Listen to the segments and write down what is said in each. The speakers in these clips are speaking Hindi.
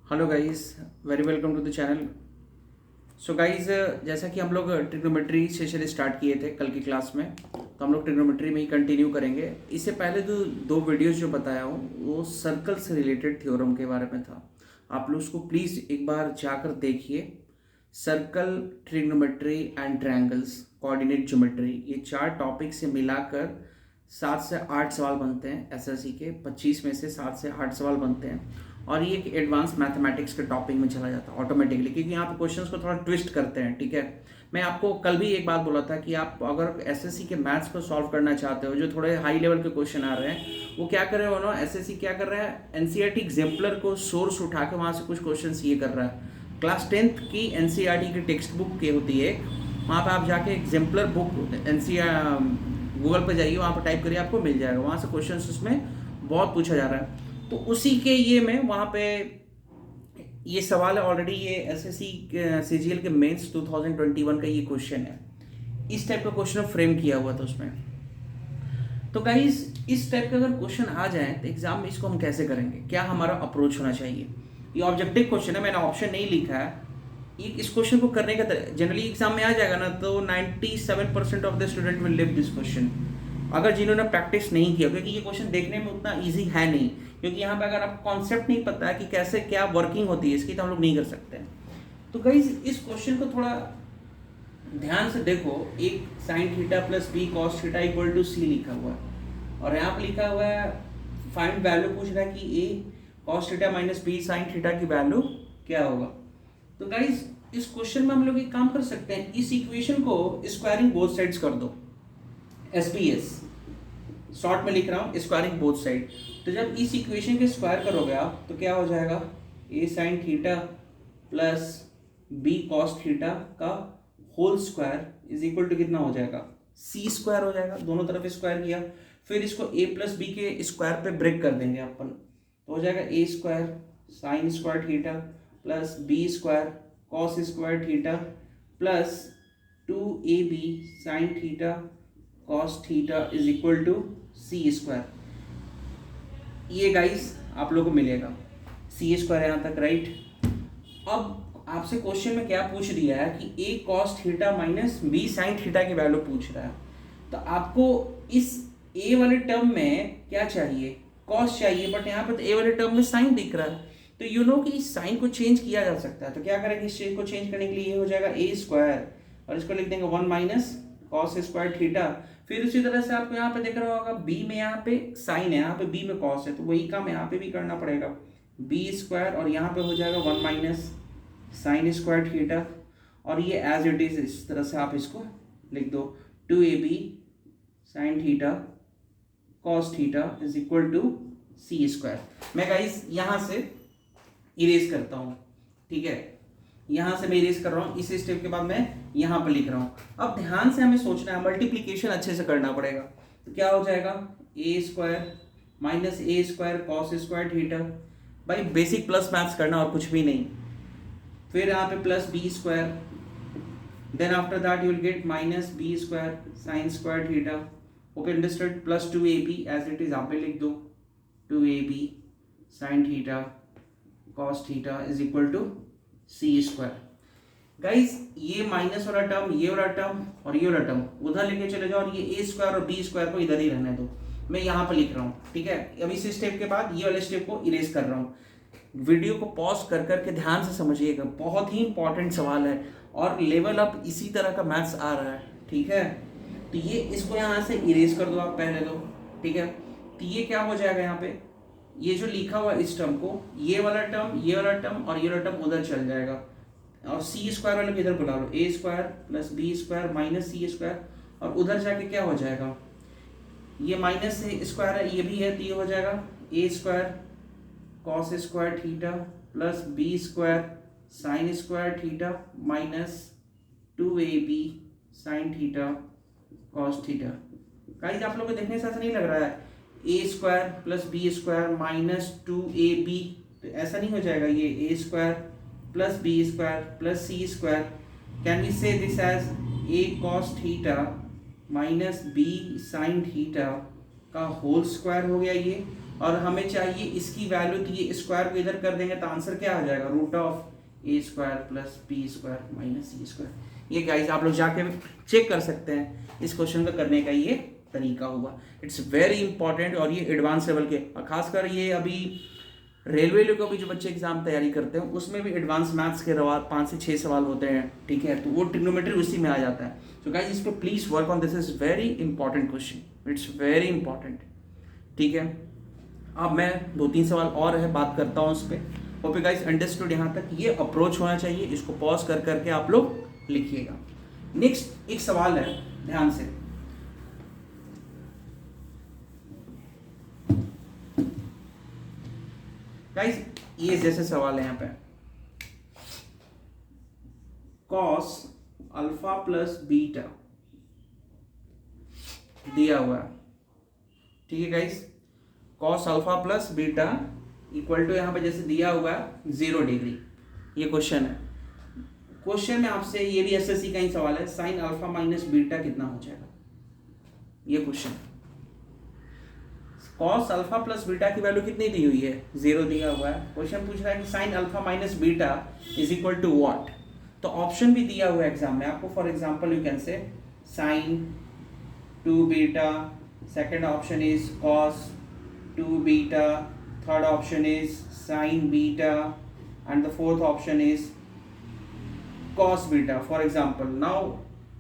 Hello guys, very welcome to the channel. So guys, जैसा कि हम लोग ट्रिग्नोमेट्री सेशन स्टार्ट किए थे कल की क्लास में, तो हम लोग ट्रिग्नोमेट्री में ही कंटिन्यू करेंगे। इससे पहले जो दो वीडियोस जो बताया हूँ वो सर्कल से रिलेटेड थ्योरम के बारे में था। आप लोग उसको प्लीज़ एक बार जाकर देखिए। Circle, trigonometry and triangles, coordinate geometry, ये चार टॉपिक से मिलाकर 7 से 8 सवाल बनते हैं। एसएससी के 25 में से 7 से 8 सवाल बनते हैं और ये एक एडवांस मैथमेटिक्स के टॉपिक में चला जाता है ऑटोमेटिकली, क्योंकि यहाँ पे क्वेश्चंस को थोड़ा ट्विस्ट करते हैं। ठीक है, मैं आपको कल भी एक बात बोला था कि आप अगर एसएससी के मैथ्स को सॉल्व करना चाहते हो, जो थोड़े हाई लेवल के क्वेश्चन आ रहे हैं, वो क्या कर रहे हो ना, एसएससी क्या कर रहा है, एनसीईआरटी एग्जाम्पलर को सोर्स उठा के वहाँ से कुछ क्वेश्चन ये कर रहा है। क्लास 10th की एनसीईआरटी की टेक्स्ट बुक की होती है, वहाँ पर आप जाके एग्जाम्पलर बुक गूगल पर जाइए, वहाँ पर टाइप करिए, आपको मिल जाएगा। वहाँ से क्वेश्चन उसमें बहुत पूछा जा रहा है। तो उसी के ये में वहाँ पे ये सवाल है ऑलरेडी, ये एसएससी सीजीएल के मेंस 2021 का ये क्वेश्चन है। इस टाइप का क्वेश्चन फ्रेम किया हुआ था उसमें। तो गाइस, इस टाइप का अगर क्वेश्चन आ जाए तो एग्जाम में इसको हम कैसे करेंगे, क्या हमारा अप्रोच होना चाहिए। ये ऑब्जेक्टिव क्वेश्चन है, मैंने ऑप्शन नहीं लिखा है। इस क्वेश्चन को करने का जनरली एग्जाम में आ जाएगा ना, तो 97% of the student will live this question, अगर जिन्होंने प्रैक्टिस नहीं किया, क्योंकि ये क्वेश्चन देखने में उतना इजी है नहीं। क्योंकि यहाँ पे अगर आपको कॉन्सेप्ट नहीं पता है कि कैसे क्या वर्किंग होती है इसकी, तो हम लोग नहीं कर सकते हैं। तो गाइस, इस क्वेश्चन को थोड़ा ध्यान से देखो। एक sine theta plus B cos theta equal to C लिखा हुआ है, और यहाँ पे लिखा हुआ है फाइंड वैल्यू, पूछ रहा है कि A cos theta minus B sine theta की वैल्यू क्या होगा। तो गाइस, इस क्वेश्चन में हम लोग एक काम कर सकते हैं, इस इक्वेशन को स्क्वायरिंग बोथ साइड्स कर दो, एसबीएस शॉर्ट में लिख रहा हूँ, स्क्वायरिंग बोथ साइड। तो जब इस इक्वेशन के स्क्वायर करोगे आप, तो क्या हो जाएगा, A sine theta plus B cos theta का whole square is equal to कितना हो जाएगा, सी स्क्वायर हो जाएगा। दोनों तरफ स्क्वायर किया, फिर इसको ए प्लस बी के स्क्वायर पे ब्रेक कर देंगे अपन, तो हो जाएगा A square sine square theta plus B square cos square theta plus 2ab sine theta cos theta is equal to C square. ये गाइस आप लोगों को मिलेगा सी स्क्वायर यहाँ तक, राइट। अब आपसे क्वेश्चन में क्या पूछ दिया है कि A cos theta minus B sine theta की वैल्यू पूछ रहा है। तो आपको इस ए वाले टर्म में क्या चाहिए, कॉस चाहिए, बट यहाँ पे तो ए वाले टर्म में साइन दिख रहा है। तो यू नो कि इस साइन को चेंज किया जा सकता है। तो क्या करेंगे, इस चीज को चेंज करने के लिए ये हो जाएगा ए स्क्वायर, और इसको लिख देंगे 1 माइनस कॉस स्क्वायर थीटा। फिर उसी तरह से आपको यहाँ पे दिख रहा होगा बी में यहाँ पे साइन है, यहाँ पे बी में कॉस है, तो वही काम यहाँ पे भी करना पड़ेगा, बी स्क्वायर, और यहाँ पे हो जाएगा 1 माइनस साइन स्क्वायर थीटा, और ये एज इट इज इस तरह से आप इसको लिख दो, 2ab sine theta cos theta is equal to C square. मैं गाइस यहाँ से इरेज करता हूँ, ठीक है, यहाँ से मैं इरेज कर रहा हूँ। इस स्टेप के बाद मैं यहाँ पर लिख रहा हूँ। अब ध्यान से हमें सोचना है, मल्टीप्लीकेशन अच्छे से करना पड़ेगा। तो क्या हो जाएगा, A square minus A square cos square theta, भाई बेसिक प्लस मैथ्स करना और कुछ भी नहीं। फिर यहाँ पे plus B square, then after that you will get minus B square sine square theta, okay understood, plus 2ab as it is आप भी लिख दो, 2ab sine theta cos theta is equal to C square. Guys, ये माइनस वाला टर्म, ये वाला टर्म और ये वाला टर्म उधर लेके चले जाओ, और ये ए स्क्वायर और बी स्क्वायर को इधर ही रहने दो। मैं यहाँ पर लिख रहा हूँ, ठीक है। अब इस स्टेप के बाद ये वाले स्टेप को इरेज कर रहा हूँ। वीडियो को पॉज कर करके ध्यान से समझिएगा, बहुत ही इंपॉर्टेंट सवाल है, और लेवल अप इसी तरह का मैथ्स आ रहा है, ठीक है। तो ये इसको यहाँ से इरेज कर दो आप पहले तो, ठीक है। तो ये क्या हो जाएगा, यहाँ पे ये जो लिखा हुआ इस टर्म को, ये वाला टर्म, ये वाला टर्म और ये वाला टर्म उधर चल जाएगा, और सी स्क्वायर वाले को इधर बुला लो, A square plus B square minus C square, और उधर जाके क्या हो जाएगा, ये माइनस से स्क्वायर है, ये भी है, तो ये हो जाएगा A square cos square theta plus B square sine square theta minus 2ab sine theta cos theta. Guys, आप लोगों को देखने से ऐसा नहीं लग रहा है, A square plus B square minus 2ab, तो ऐसा नहीं हो जाएगा, ये A square plus B square plus C square, can we say this as A cos theta minus B sine theta का होल स्क्वायर हो गया ये, और हमें चाहिए इसकी वैल्यू, तो ये स्क्वायर को इधर कर देंगे तो आंसर क्या आ जाएगा, root of A square plus B square minus C square. ये गाइस आप लोग जाके चेक कर सकते हैं, इस क्वेश्चन का करने का ये तरीका हुआ। इट्स वेरी इंपॉर्टेंट, और ये एडवांस लेवल के, खासकर ये अभी रेलवे को भी जो बच्चे एग्जाम तैयारी करते हैं उसमें भी एडवांस मैथ्स के 5 से 6 सवाल होते हैं, ठीक है, तो वो ट्रिग्नोमेट्री उसी में आ जाता है। तो गाइस इस पे please work on, this is very important question, it's very important, ठीक है। अब मैं 2-3 सवाल और है बात करता हूँ उस पर। ओके गाइस, अंडरस्टूड यहाँ तक, ये अप्रोच होना चाहिए, इसको पॉज कर करके आप लोग लिखिएगा। नेक्स्ट एक सवाल है, ध्यान से, गाइस ये जैसे सवाल है यहाँ पे, कॉस अल्फा प्लस बीटा दिया हुआ है, ठीक है guys, cos alpha plus beta equal to यहाँ पे जैसे दिया हुआ है 0 डिग्री, ये क्वेश्चन है। क्वेश्चन में आपसे ये भी एसएससी का ही सवाल है, साइन अल्फा माइनस बीटा कितना हो जाएगा, ये question. Cos alpha plus beta की वैल्यू कितनी दी हुई है, 0 दिया हुआ है। क्वेश्चन पूछ रहा है कि sine alpha minus beta is equal to what, तो ऑप्शन भी दिया हुआ है एग्जाम में आपको। For example you can say sine 2 beta, second option is cos 2 beta, third option is sine beta, and the fourth option is cos beta, for example. Now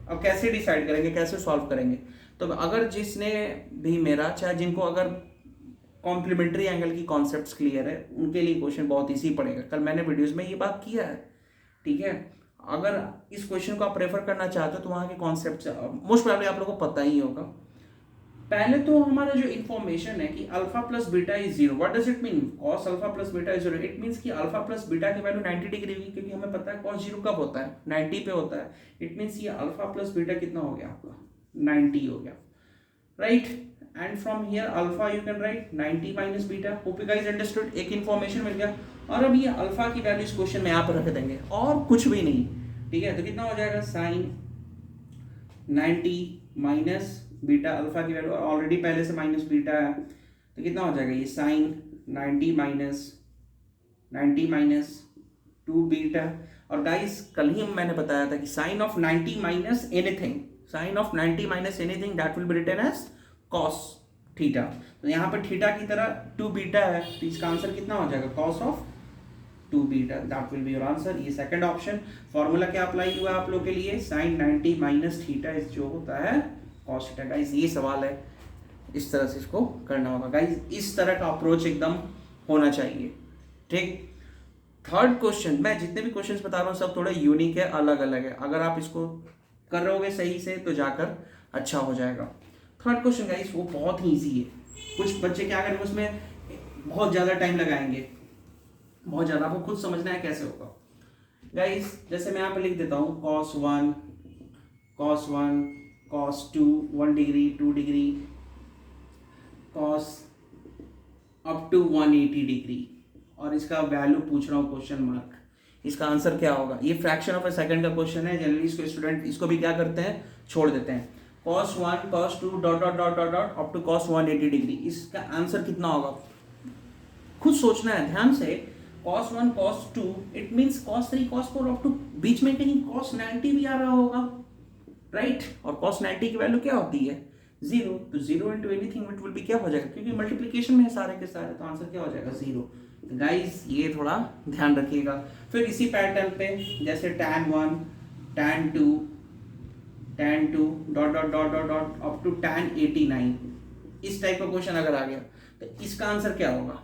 अब कैसे डिसाइड करेंगे, कैसे सॉल्व करेंगे, तो अगर जिसने भी मेरा, चाहे जिनको अगर कॉम्प्लीमेंट्री एंगल की कॉन्सेप्ट्स क्लियर है, उनके लिए क्वेश्चन बहुत ईजी पड़ेगा। कल मैंने वीडियोस में ये बात किया है, ठीक है। अगर इस क्वेश्चन को आप प्रेफर करना चाहते हो तो वहाँ के कॉन्सेप्ट मोस्ट प्रोबेबली आप लोगों को पता ही होगा। पहले तो हमारा जो इन्फॉर्मेशन है कि alpha plus beta is 0, what does it mean, cos alpha plus beta is 0, it means कि अल्फा प्लस बीटा की वैल्यू 90 डिग्री होगी, क्योंकि हमें पता है कॉस 0 कब होता है, 90 पे होता है। इट मीन्स ये अल्फा प्लस बीटा कितना हो गया आपका, 90 हो गया, right. And from here alpha u can write 90 minus beta. Hope you guys understood, एक इन्फॉर्मेशन मिल गया। और अब ये अल्फा की वैल्यू इस क्वेश्चन में यहाँ पर रख देंगे और कुछ भी नहीं, ठीक है। तो कितना हो जाएगा, साइन 90 माइनस बीटा, अल्फा की वैल्यू ऑलरेडी पहले से माइनस बीटा है, तो कितना हो जाएगा ये साइन 90 माइनस 2 बीटा। और गाइस कल ही मैंने बताया था कि sine of 90 minus anything, sine of 90 minus anything that will be written as cos theta. तो यहाँ पर थीटा की तरह 2 बीटा है, तो इसका आंसर कितना हो जाएगा, cos of 2 beta, that will be your answer. ये सेकंड ऑप्शन। फॉर्मूला क्या अप्लाई हुआ आप लोग के लिए, साइन 90 माइनस थीटा इज जो होता है कॉस थीटा। गाइस ये सवाल है, इस तरह से इसको करना होगा गाइस, इस तरह का अप्रोच एकदम होना चाहिए, ठीक। थर्ड क्वेश्चन, मैं जितने भी क्वेश्चंस बता रहा हूँ सब थोड़ा यूनिक है, अलग अलग है, अगर आप इसको कर रहोगे सही से तो जाकर अच्छा हो जाएगा। थर्ड क्वेश्चन गाइस वो बहुत ही ईजी है, कुछ बच्चे क्या करेंगे उसमें बहुत ज़्यादा टाइम लगाएंगे, बहुत ज़्यादा, आपको खुद समझना है कैसे होगा। गाइस जैसे मैं यहाँ पे लिख देता हूँ cos 1 cos 2 1 degree 2 degree cos up to 180 degree, और इसका वैल्यू पूछ रहा हूँ क्वेश्चन मार्क, इसका आंसर क्या होगा। ये फ्रैक्शन ऑफ अ सेकंड का क्वेश्चन है, जनरली इसको स्टूडेंट इसको भी क्या करते हैं, छोड़ देते हैं। cos 1 cos 2 dot dot dot dot dot up to cos 180 degree, इसका आंसर कितना होगा खुद सोचना है ध्यान से। cos 1 cos 2 it means cos 3 cos 4 up to बीच में कहीं cos 90 भी आ रहा होगा, राइट। और cos 90 की वैल्यू क्या होती है, 0, तो 0 into anything it will be क्या हो जाएगा, क्योंकि मल्टीप्लीकेशन में है सारे के सारे, तो आंसर क्या हो जाएगा 0। गाइस ये थोड़ा ध्यान रखिएगा। फिर इसी पैटर्न पे जैसे tan 1 tan 2 dot dot dot dot dot up to tan 89, इस टाइप का क्वेश्चन अगर आ गया तो इसका आंसर क्या होगा।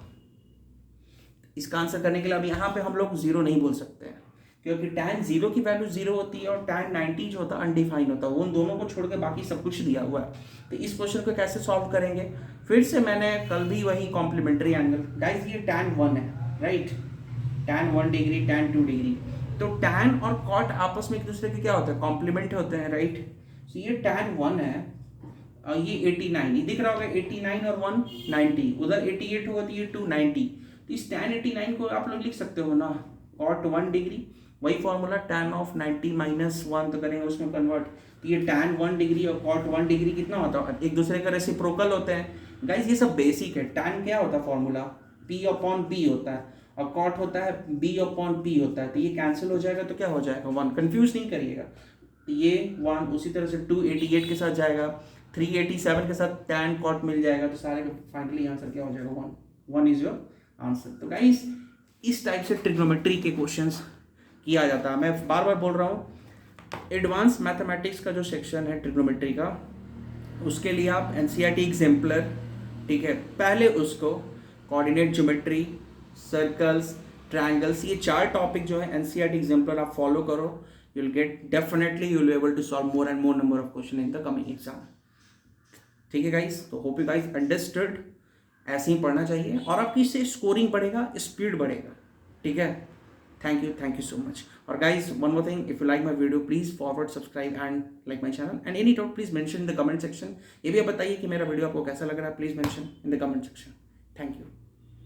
इसका आंसर करने के लिए अब यहाँ पे हम लोग 0 नहीं बोल सकते हैं, क्योंकि tan 0 की वैल्यू 0 होती है और tan 90 जो होता है अनडिफाइन होता है, उन दोनों को छोड़ के बाकी सब कुछ दिया हुआ है। तो इस क्वेश्चन को कैसे सॉल्व करेंगे, फिर से मैंने कल भी वही कॉम्प्लीमेंट्री एंगल, गाइस ये tan 1 है, right, tan 1 degree tan 2 degree, तो tan और cot आपस में एक दूसरे के क्या होते हैं, कॉम्प्लीमेंट होते हैं, राइट। तो ये tan 1 है और ये 89, ये दिख रहा होगा 89 और 1 90, उधर 88 होती है 2 90, तो इस tan 89 को आप लोग लिख सकते हो ना cot 1 डिग्री, वही फॉर्मूला tan ऑफ 90 माइनस 1 तो करेंगे उसमें कन्वर्ट, तो ये tan 1 डिग्री और cot 1 डिग्री कितना होता है, एक दूसरे का रेसिप्रोकल होते हैं, गाइज ये सब बेसिक है। tan क्या होता है फॉर्मूला, P/B होता है, और cot होता है B/P होता है। तो ये कैंसिल हो जाएगा तो क्या हो जाएगा 1, कंफ्यूज नहीं करिएगा। ये 1 उसी तरह से 288 के साथ जाएगा, 387 के साथ tan cot मिल जाएगा, तो सारे का फाइनली आंसर क्या हो जाएगा 1 इज योर आंसर। तो गाइस इस टाइप से ट्रिग्नोमेट्री के क्वेश्चंस किया जाता है। मैं बार बार बोल रहा हूँ, एडवांस मैथमेटिक्स का जो सेक्शन है ट्रिग्नोमेट्री का, उसके लिए आप एनसीईआरटी एग्जाम्पलर, ठीक है, पहले उसको कोऑर्डिनेट ज्योमेट्री, सर्कल्स, ट्रायंगल्स, ये 4 टॉपिक जो है एनसीईआरटी एग्जाम्पलर आप फॉलो करो, you will get definitely you will be able to solve more and more number of question in the coming exam. ठीक है गाइस, तो होप यू गाइस अंडरस्टूड। ऐसे ही पढ़ना चाहिए और आपकी इससे स्कोरिंग बढ़ेगा, स्पीड बढ़ेगा। ठीक है, thank you so much। और guys, one more thing, if you like my video please forward, subscribe and like my channel, and any doubt please mention in the comment section। ये भी आप बताइए कि मेरा वीडियो आपको कैसा लग रहा है, please mention in the comment section. Thank you.